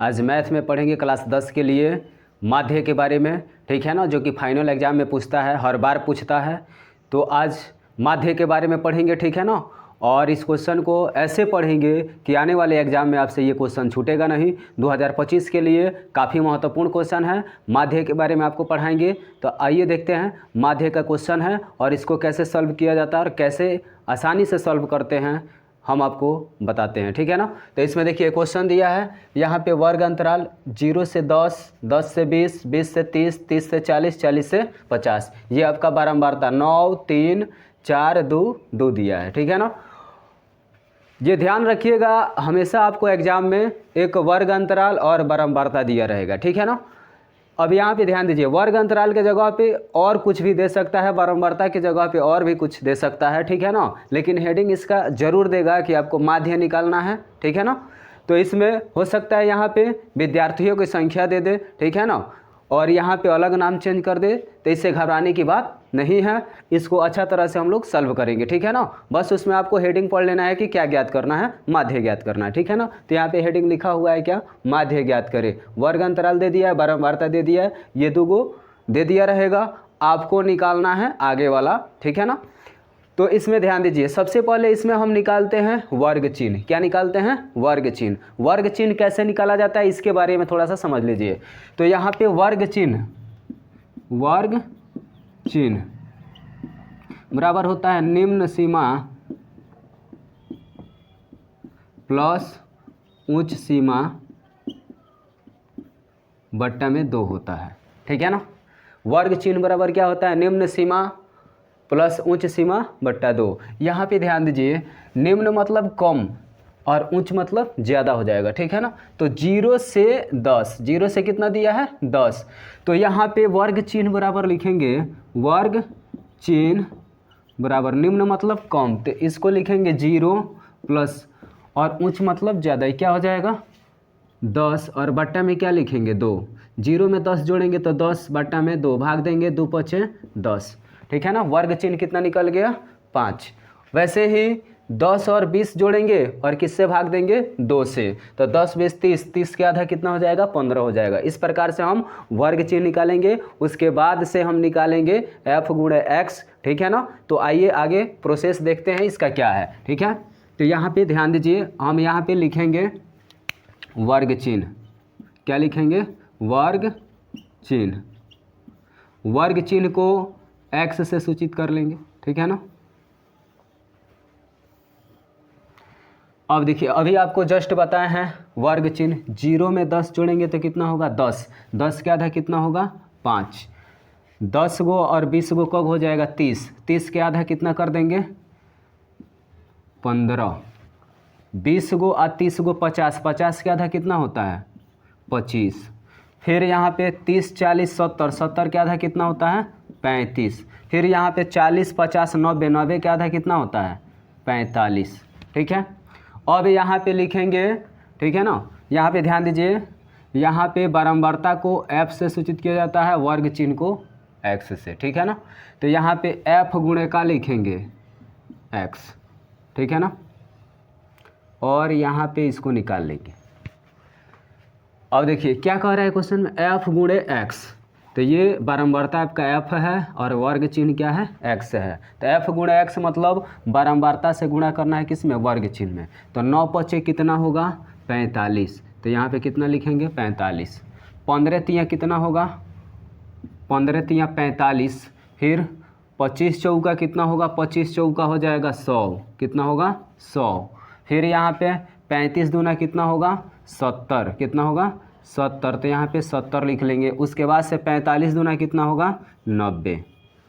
आज मैथ में पढ़ेंगे क्लास 10 के लिए माध्य के बारे में, ठीक है ना, जो कि फाइनल एग्जाम में पूछता है, हर बार पूछता है। तो आज माध्य के बारे में पढ़ेंगे, ठीक है ना। और इस क्वेश्चन को ऐसे पढ़ेंगे कि आने वाले एग्जाम में आपसे ये क्वेश्चन छूटेगा नहीं। 2025 के लिए काफ़ी महत्वपूर्ण क्वेश्चन है, माध्य के बारे में आपको पढ़ाएंगे। तो आइए देखते हैं माध्य का क्वेश्चन है और इसको कैसे सॉल्व किया जाता है और कैसे आसानी से सॉल्व करते हैं हम आपको बताते हैं, ठीक है ना। तो इसमें देखिए क्वेश्चन दिया है, यहाँ पे वर्ग अंतराल 0 से 10, 10 से 20, 20 से 30, 30 से 40, 40 से 50, ये आपका बारंबारता 9, 3, 4, 2, 2 दिया है, ठीक है ना। ये ध्यान रखिएगा, हमेशा आपको एग्जाम में एक वर्ग अंतराल और बारंबारता दिया रहेगा, ठीक है ना। अब यहाँ पे ध्यान दीजिए, वर्ग अंतराल के जगह पे और कुछ भी दे सकता है, बारंबारता की जगह पे और भी कुछ दे सकता है, ठीक है ना। लेकिन हेडिंग इसका जरूर देगा कि आपको माध्य निकालना है, ठीक है ना। तो इसमें हो सकता है यहाँ पे विद्यार्थियों की संख्या दे दे, ठीक है ना, और यहाँ पे अलग नाम चेंज कर दे, तो इससे घबराने की बात नहीं है। इसको अच्छा तरह से हम लोग सॉल्व करेंगे, ठीक है ना। बस उसमें आपको हेडिंग पढ़ लेना है कि क्या ज्ञात करना है, माध्य ज्ञात करना है, ठीक है ना। तो यहाँ पे हेडिंग लिखा हुआ है क्या, माध्य ज्ञात करें। वर्ग अंतराल दे दिया है, बारंबारता दे दिया है, ये दो गो दे दिया रहेगा, आपको निकालना है आगे वाला, ठीक है ना। तो इसमें ध्यान दीजिए, सबसे पहले इसमें हम निकालते हैं वर्ग चिन्ह। क्या निकालते हैं, वर्ग चिन्ह। वर्ग चिन्ह कैसे निकाला जाता है इसके बारे में थोड़ा सा समझ लीजिए। तो यहाँ पे वर्ग चिन्ह बराबर होता है निम्न सीमा प्लस उच्च सीमा बट्टा में 2 होता है, ठीक है ना। वर्ग चिन्ह बराबर क्या होता है, निम्न सीमा प्लस उच्च सीमा बट्टा 2। यहाँ पे ध्यान दीजिए, निम्न मतलब कम और उच्च मतलब ज़्यादा हो जाएगा, ठीक है ना। तो 0 से 10, 0 से कितना दिया है, 10। तो यहाँ पे वर्ग चिन्ह बराबर लिखेंगे, वर्ग चिन्ह बराबर निम्न मतलब कम, तो इसको लिखेंगे 0 प्लस और उच्च मतलब ज़्यादा, क्या हो जाएगा 10, और बट्टा में क्या लिखेंगे 2। 0 में 10 जोड़ेंगे तो 10, बट्टा में 2, भाग देंगे 2 पचे 10, ठीक है ना। वर्ग चिन्ह कितना निकल गया, 5। वैसे ही 10 और 20 जोड़ेंगे और किससे भाग देंगे, 2 से, तो 10, 20, 30, 30 के आधा कितना हो जाएगा, 15 हो जाएगा। इस प्रकार से हम वर्ग चिन्ह निकालेंगे। उसके बाद से हम निकालेंगे f गुणे x, ठीक है ना। तो आइए आगे प्रोसेस देखते हैं इसका क्या है, ठीक है। तो यहाँ पे ध्यान दीजिए, हम यहाँ पे लिखेंगे वर्ग चिन्ह। क्या लिखेंगे, वर्ग चिन्ह। वर्ग चिन्ह को x से सूचित कर लेंगे, ठीक है ना। अब देखिए, अभी आपको जस्ट बताए हैं वर्ग चिन्ह। 0 में 10 जोड़ेंगे तो कितना होगा, 10, 10 के आधा कितना होगा, 5। 10 गो और 20 गो कब हो जाएगा, 30, 30 के आधा कितना कर देंगे, 15। 20 गो और 30 गो 50, 50 के आधा कितना होता है, 25। फिर यहाँ पे 30, 40, 70, 70 के आधा कितना होता है, 35। फिर यहाँ पे 40, 50, 90, 90 के आधा कितना होता है, 45, ठीक है। अब यहाँ पे लिखेंगे, ठीक है ना। यहाँ पे ध्यान दीजिए, यहाँ पे बारंबारता को f से सूचित किया जाता है, वर्ग चिन्ह को x से, ठीक है ना। तो यहाँ पे f गुणे का लिखेंगे x, ठीक है ना, और यहाँ पे इसको निकाल लेंगे। अब देखिए क्या कह रहा है क्वेश्चन में, f गुणे x। तो ये बारंबारता आपका f है और वर्ग चिन्ह क्या है, x है। तो f गुणे x मतलब बारंबारता से गुणा करना है किस में, वर्ग चिन्ह में। तो 9 पचे कितना होगा, 45। तो यहाँ पे कितना लिखेंगे, 45। 15 तियाँ कितना होगा, 15 तियाँ 45। फिर 25 चौका कितना होगा, 25 चौका हो जाएगा 100, कितना होगा 100। फिर यहाँ पे 35 दूना कितना होगा, 70, कितना होगा 70। तो यहाँ पे 70 लिख लेंगे। उसके बाद से 45 दूना कितना होगा, 90,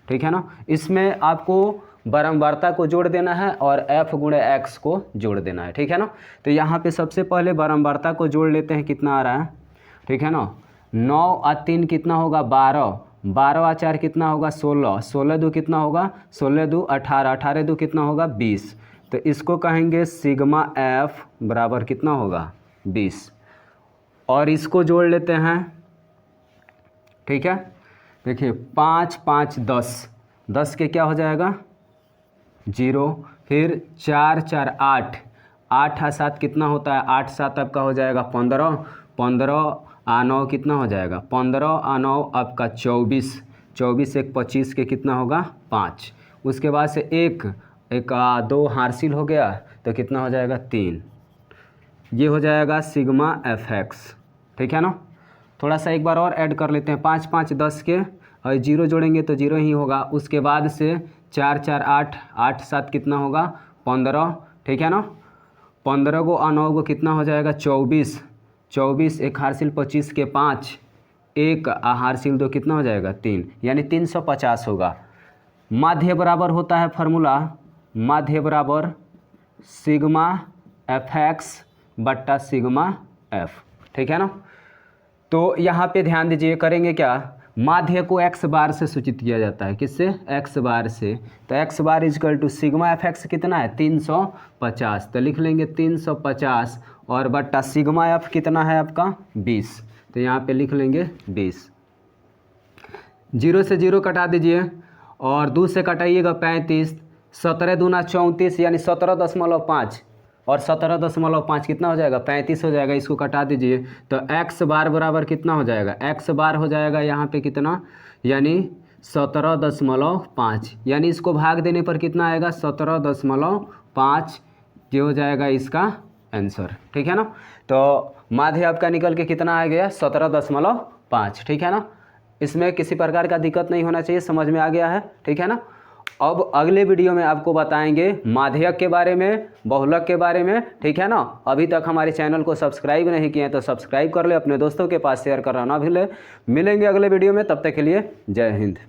ठीक है ना। इसमें आपको बारंबारता को जोड़ देना है और f गुणे x को जोड़ देना है, ठीक है ना। तो यहाँ पे सबसे पहले बारंबारता को जोड़ लेते हैं, कितना आ रहा है, ठीक है ना। 9 और 3 कितना होगा, 12, 12 और 4 कितना होगा, 16, 16 दो कितना होगा, 16 दो 18, 18 दो कितना होगा, 20। तो इसको कहेंगे सिग्मा f बराबर कितना होगा, 20। और इसको जोड़ लेते हैं, ठीक है। देखिए 5, 5, 10, 10 के क्या हो जाएगा 0। फिर 4, 4, 8, 8 और 7 कितना होता है, 8, 7 आपका हो जाएगा 15, 15 आ 9 कितना हो जाएगा, 15 आ 9 आपका 24, 24 एक 25 के कितना होगा 5। उसके बाद से एक 2 हार्सिल हो गया तो कितना हो जाएगा 3। ये हो जाएगा सिग्मा एफ एक्स, ठीक है ना। थोड़ा सा एक बार और ऐड कर लेते हैं, 5 5 10 के और 0 जोड़ेंगे तो 0 ही होगा। उसके बाद से 4 4 8, 8 7 कितना होगा 15, ठीक है ना। 15 को और 9 को कितना हो जाएगा 24, 24 एक हार्सिल 25 के 5, एक हार्सिल 2 कितना हो जाएगा 3, यानी 350 होगा। माध्य बराबर होता है फार्मूला, माध्य बराबर सिग्मा एफ एक्स बट्टा सिग्मा एफ, ठीक है ना। तो यहाँ पे ध्यान दीजिए, करेंगे क्या, माध्य को x बार से सूचित किया जाता है, किससे, x बार से। तो x बार equal to sigma F X कितना है 350, तो लिख लेंगे 350 और बट्टा सिग्मा एफ कितना है आपका 20, तो यहाँ पे लिख लेंगे 20। 0 से 0 कटा दीजिए और 2 से कटाइएगा 35, 17 दूना 34 यानी 17.5 और 17.5 कितना हो जाएगा 35 हो जाएगा। इसको कटा दीजिए तो x बार बराबर कितना हो जाएगा, x बार हो जाएगा यहाँ पे कितना, यानी 17.5, यानी इसको भाग देने पर कितना आएगा 17.5, ये हो जाएगा इसका आंसर, ठीक है ना। तो माध्य आपका निकल के कितना आ गया 17.5, ठीक है ना। इसमें किसी प्रकार का दिक्कत नहीं होना चाहिए, समझ में आ गया है, ठीक है ना। अब अगले वीडियो में आपको बताएंगे माध्यक के बारे में, बहुलक के बारे में, ठीक है ना। अभी तक हमारे चैनल को सब्सक्राइब नहीं किए हैं तो सब्सक्राइब कर ले, अपने दोस्तों के पास शेयर करना ना भूलें। मिलेंगे अगले वीडियो में, तब तक के लिए जय हिंद।